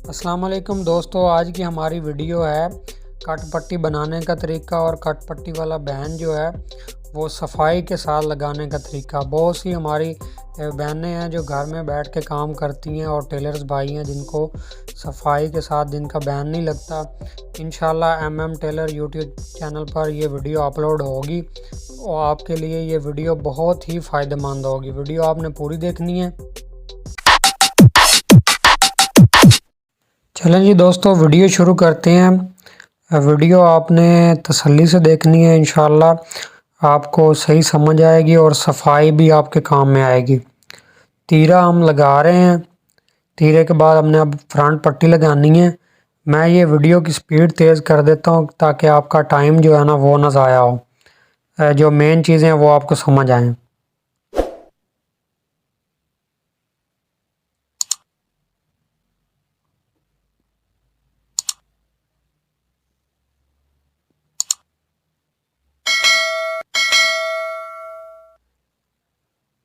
अस्सलाम वालेकुम दोस्तों, आज की हमारी वीडियो है कट पट्टी बनाने का तरीका और कट पट्टी वाला बहन जो है वो सफाई के साथ लगाने का तरीका। बहुत सी हमारी बहनें हैं जो घर में बैठ के काम करती हैं और टेलर्स भाई हैं जिनको सफाई के साथ जिनका बहन नहीं लगता। इंशाल्लाह MM टेलर यूट्यूब चैनल पर ये वीडियो अपलोड होगी और आपके लिए ये वीडियो बहुत ही फ़ायदेमंद होगी। वीडियो आपने पूरी देखनी है। चलें जी दोस्तों, वीडियो शुरू करते हैं। वीडियो आपने तसल्ली से देखनी है, इंशाल्लाह आपको सही समझ आएगी और सफाई भी आपके काम में आएगी। तीरा हम लगा रहे हैं। तीरे के बाद हमने अब फ्रंट पट्टी लगानी है। मैं ये वीडियो की स्पीड तेज़ कर देता हूँ ताकि आपका टाइम जो है ना वो ना ज़ाया हो, जो मेन चीज़ें हैं वो आपको समझ आएँ।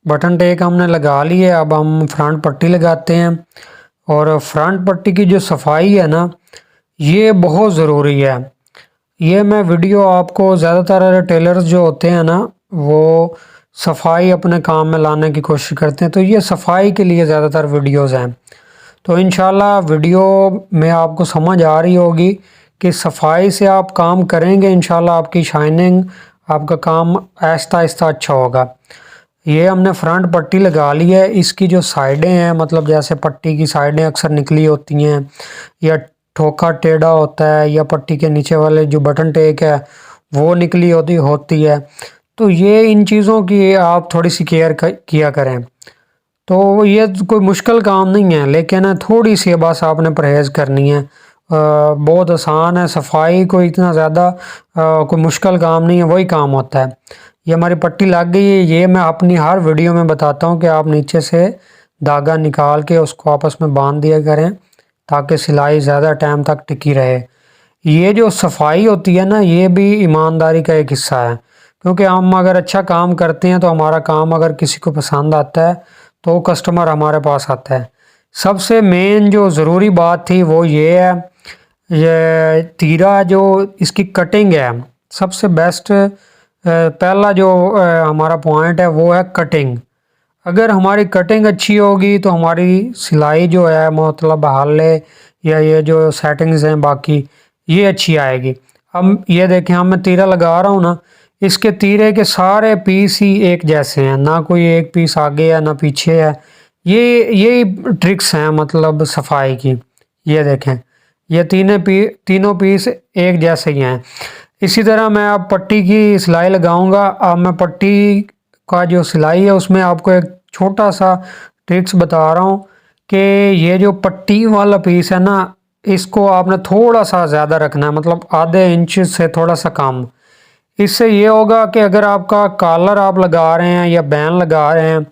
बटन टेक हमने लगा ली है, अब हम फ्रंट पट्टी लगाते हैं। और फ्रंट पट्टी की जो सफाई है ना ये बहुत ज़रूरी है। ये मैं वीडियो आपको ज़्यादातर टेलर्स जो होते हैं ना वो सफाई अपने काम में लाने की कोशिश करते हैं, तो ये सफाई के लिए ज़्यादातर वीडियोस हैं। तो इंशाल्लाह वीडियो में आपको समझ आ रही होगी कि सफाई से आप काम करेंगे, इंशाल्लाह आपकी शाइनिंग, आपका काम आहिस्ता आहिस्ता अच्छा होगा। ये हमने फ्रंट पट्टी लगा ली है। इसकी जो साइडें हैं, मतलब जैसे पट्टी की साइडें अक्सर निकली होती हैं या ठोका टेढ़ा होता है या पट्टी के नीचे वाले जो बटन टेक है वो निकली होती है, तो ये इन चीज़ों की आप थोड़ी सी केयर किया करें। तो ये कोई मुश्किल काम नहीं है, लेकिन थोड़ी सी बस आपने परहेज़ करनी है। बहुत आसान है सफाई, कोई इतना ज़्यादा कोई मुश्किल काम नहीं है, वही काम होता है। ये हमारी पट्टी लग गई है। ये मैं अपनी हर वीडियो में बताता हूँ कि आप नीचे से धागा निकाल के उसको आपस में बांध दिया करें ताकि सिलाई ज़्यादा टाइम तक टिकी रहे। ये जो सफाई होती है ना ये भी ईमानदारी का एक हिस्सा है, क्योंकि हम अगर अच्छा काम करते हैं तो हमारा काम अगर किसी को पसंद आता है तो कस्टमर हमारे पास आता है। सबसे मेन जो ज़रूरी बात थी वो ये है, ये तीरा जो इसकी कटिंग है सबसे बेस्ट। पहला जो हमारा पॉइंट है वो है कटिंग। अगर हमारी कटिंग अच्छी होगी तो हमारी सिलाई जो है मतलब हाले या ये जो सेटिंग्स हैं बाकी ये अच्छी आएगी। अब ये देखें, हम मैं तीरा लगा रहा हूँ ना, इसके तीरे के सारे पीस ही एक जैसे हैं, ना कोई एक पीस आगे है ना पीछे है। ये ट्रिक्स हैं मतलब सफाई की। ये देखें, ये तीनों पीस एक जैसे ही हैं। इसी तरह मैं अब पट्टी की सिलाई लगाऊंगा। अब मैं पट्टी का जो सिलाई है उसमें आपको एक छोटा सा ट्रिक्स बता रहा हूँ कि ये जो पट्टी वाला पीस है ना इसको आपने थोड़ा सा ज़्यादा रखना है, मतलब आधे इंच से थोड़ा सा कम। इससे ये होगा कि अगर आपका कॉलर आप लगा रहे हैं या बैन लगा रहे हैं,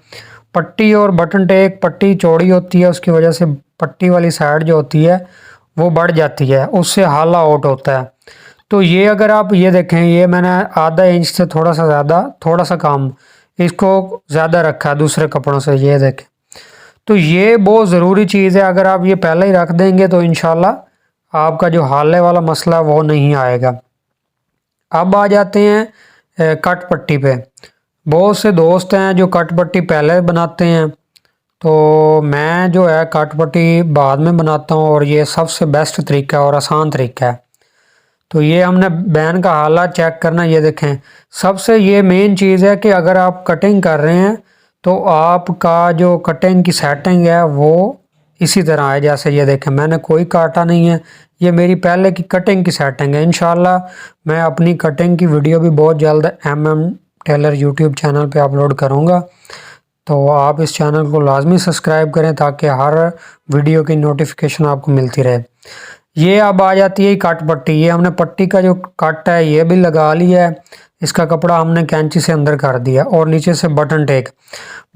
पट्टी और बटन टेक पट्टी चौड़ी होती है, उसकी वजह से पट्टी वाली साइड जो होती है वो बढ़ जाती है, उससे हाला आउट होता है। तो ये अगर आप ये देखें, ये मैंने आधा इंच से थोड़ा सा ज़्यादा थोड़ा सा कम इसको ज़्यादा रखा है दूसरे कपड़ों से, ये देखें। तो ये बहुत ज़रूरी चीज़ है, अगर आप ये पहले ही रख देंगे तो इंशाल्लाह आपका जो हाले वाला मसला वो नहीं आएगा। अब आ जाते हैं कट पट्टी पे। बहुत से दोस्त हैं जो कट पट्टी पहले बनाते हैं, तो मैं जो है कट पट्टी बाद में बनाता हूँ और ये सबसे बेस्ट तरीका और आसान तरीका है। तो ये हमने बैन का हालात चेक करना। ये देखें, सबसे ये मेन चीज़ है कि अगर आप कटिंग कर रहे हैं तो आपका जो कटिंग की सेटिंग है वो इसी तरह है जैसे ये देखें, मैंने कोई काटा नहीं है, ये मेरी पहले की कटिंग की सेटिंग है। इंशाल्लाह मैं अपनी कटिंग की वीडियो भी बहुत जल्द MM टेलर यूट्यूब चैनल पे अपलोड करूँगा, तो आप इस चैनल को लाजमी सब्सक्राइब करें ताकि हर वीडियो की नोटिफिकेशन आपको मिलती रहे। ये अब आ जाती है कट पट्टी। ये हमने पट्टी का जो कट है ये भी लगा लिया है, इसका कपड़ा हमने कैंची से अंदर कर दिया और नीचे से बटन टेक।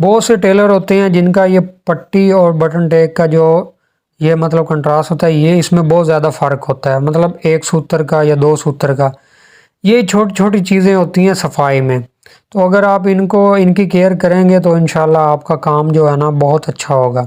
बहुत से टेलर होते हैं जिनका ये पट्टी और बटन टेक का जो ये मतलब कंट्रास्ट होता है, ये इसमें बहुत ज़्यादा फ़र्क होता है, मतलब एक सूत्र का या दो सूत्र का। ये छोटी छोटी चीज़ें होती हैं सफाई में, तो अगर आप इनकी केयर करेंगे तो इंशाल्लाह आपका काम जो है ना बहुत अच्छा होगा।